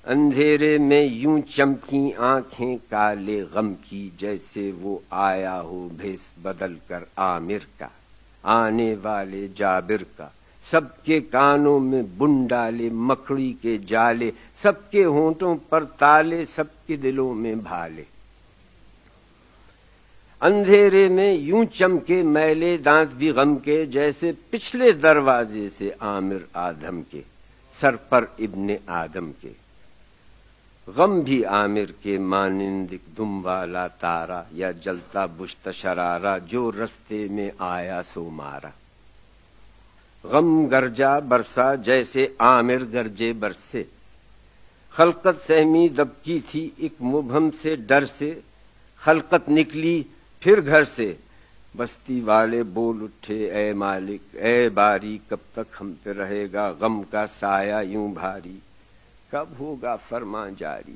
اندھیرے میں یوں چمکی آنکھیں کالے غم کی، جیسے وہ آیا ہو بھیس بدل کر عامر کا، آنے والے جابر کا۔ سب کے کانوں میں بن ڈالے مکڑی کے جالے، سب کے ہونٹوں پر تالے، سب کے دلوں میں بھالے۔ اندھیرے میں یوں چمکے میلے دانت بھی غم کے، جیسے پچھلے دروازے سے عامر آدم کے، سر پر ابن آدم کے۔ غم بھی عامر کے مانند ایک دم والا تارا، یا جلتا بشت شرارہ، جو رستے میں آیا سو مارا۔ غم گرجا برسا جیسے عامر گرجے برسے، خلقت سہمی دبکی تھی ایک مبہم سے ڈر سے، خلقت نکلی پھر گھر سے، بستی والے بول اٹھے اے مالک اے باری، کب تک ہم پہ رہے گا غم کا سایہ یوں بھاری، کب ہوگا فرمان جاری۔